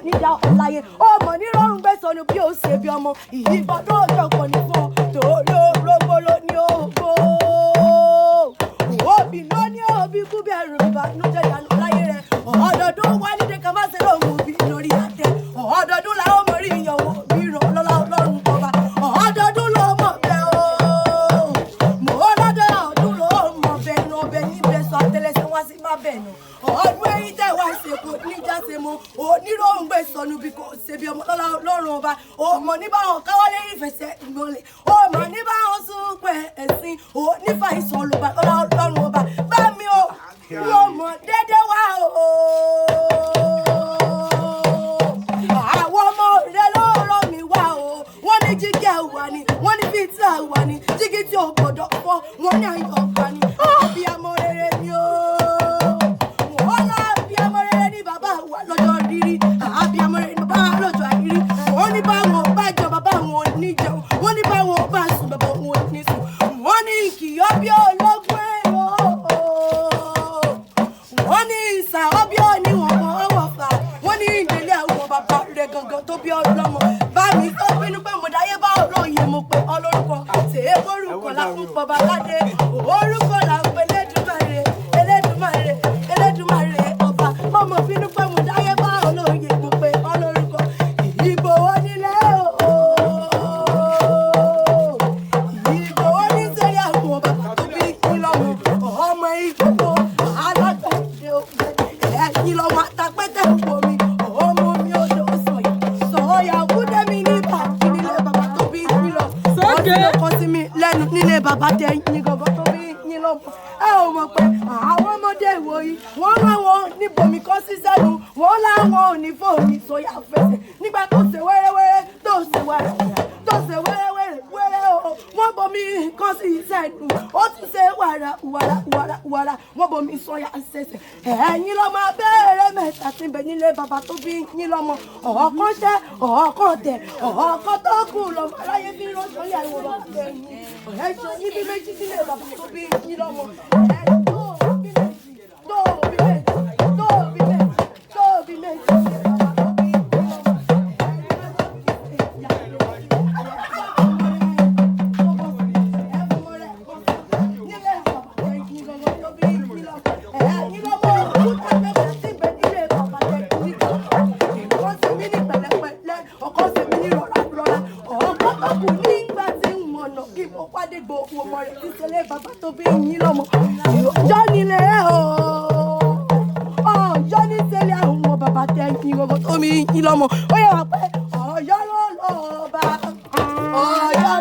níjà ọ̀láyé ọmọ nírọ̀rùn gbé sọnù bí ó ṣe bí ọmọ ìbọdún ọjọ́ kan ní fún ọ torí orógbó ló ní ògbó òbí ló ní òbí kú bí ẹrù ìbànújẹ́ ìyanu láyé rẹ ọdọọdún wá nídé ká má ṣe lóhùn òbí lórí àtẹ ọdọọdún làwọn ọmọ rí ìyàwó bí ràn lọ́lá ọlọ́run ọba ọdọọdún ló mọ̀ bẹ́ẹ̀ o mò ń lọ́dọọdún ló mọ̀ bẹ́ẹ̀ nù ọbẹ̀ níbẹ̀ sọ àtẹlẹsẹ̀ wá sí má bẹ́ẹ̀ nù ọdún èyí tẹ̀ wá ṣe kò níjà ṣe mọ́ oníròhùn gbé sọnù bí kò ṣe bí ọmọ lọ́lá ọlọ́run ọba ọmọ níbàwọn káwálé ìfẹsẹ̀ ìgbọ̀nlẹ̀ ọmọ níbàwọn sún pẹ̀ ẹ̀sìn onífà ìsọ̀lùbà lọ́lá ọlọ́run ọba bá mi o wọ́n mọ̀ dédé wá o. àwọn ọmọ rẹ ló rọ mi wá o wọ́n ní jígẹ́ wà ní wọ́n ní fìtà wà ní jígí tí ò gbọ́dọ̀ fọ́ wọ́n ní ayọ̀ wà ní àbí amọ̀ rere ni o. wọ́n lá àbí amọ̀ rere ní bàbá wa lọ́jọ́ rírí àbí amọ̀ rere ní bàbá wa lọ́jọ́ àrírí wọ́n ní báwọn bá jọ bàbá wọn ní jẹun wọ́n ní báwọn bá sùn bàbá wọn ní sùn wọ́n ní kìyọ́ bí ológun ẹ̀yọ́ wọ́n ní ìsà ọbí òní wọn kọ́ ọwọ́ fà wọ́n ní ìdílé àwọn bàbá rẹ̀ gangan tó bí ọlọ́mọ bá mi tó bínú pé mo dáyé bá olóyè mo pé ọlọ́rùkọ ṣèé orúkọ la fún bọba ládé orúkọ la ń pe Elédùmarè Elédùmarè Elédùmarè ọba ọmọ bínú pé mo dáyé bá olóyè mo pé ọlọ́rùkọ ìbò onílé o ìbò oníṣẹ́lẹ̀ àwọn bàbá tó bí kílọ̀mù ọmọ ìgbòho alágbàdé òkè ẹ̀yìn lọ́wọ́ àtàpẹ́tẹ̀ òpó mi ọmọ mi ò lọ sọ̀yà kúndé mi ní bàbí nílé bàbá tó bí yín lọ wọ́n ti lọ kọ́ sí mi lẹ́nu nílé bàbá tẹ yín gangan tó bí yín lọ ẹ ò mọ̀ pé àwọn ọmọdé ìwòyí wọ́n láwọn níbomi kọ́ sí sẹ́nu wọ́n láwọn ò ní fóònù sọ̀yà fẹsẹ̀ nígbà tó ṣe wẹ́rẹ́wẹ́rẹ́ tó ṣe wẹ́rẹ́wẹ́rẹ́ tó ṣe wẹ́rẹ́wẹ́rẹ́ o wọ́n bomi kọ́ sí sẹ́nu ó tún ṣe wàrà wàrà wàrà wàrà wọ́n bomi sọ̀yà ṣẹ̀ṣẹ̀ ẹ̀yin lọ́mọ abẹ́rẹ́ mẹ́ta tí ń bẹ nílé bàbá tó bí yín lọ́mọ ọ̀ọ́kán ṣẹ́ ọ̀ọ́kán tẹ̀ ọ̀ọ́kán tó kù lọ́mọ aláyé bí rọ́ṣọ́ yà ìwọ bàbá tẹ̀ yín ọ̀rẹ́ ṣe yín bí méjì sílé bàbá tó bí yín lọ́mọ ẹ̀ tó bí méjì tó bí méjì tó bí méjì tó bí méjì sílé bàbá tó bí yín lọ́mọ. Bàbá tó bí yín lọ́mọ ọjọ́ nílé o ọjọ́ ní sẹ́lẹ̀ àwọn bàbá tẹ yín gbogbo tó bí yín lọ́mọ ó yẹ wá pé ọ̀yọ́ ló lọ́ọ́ bá ọ̀yọ́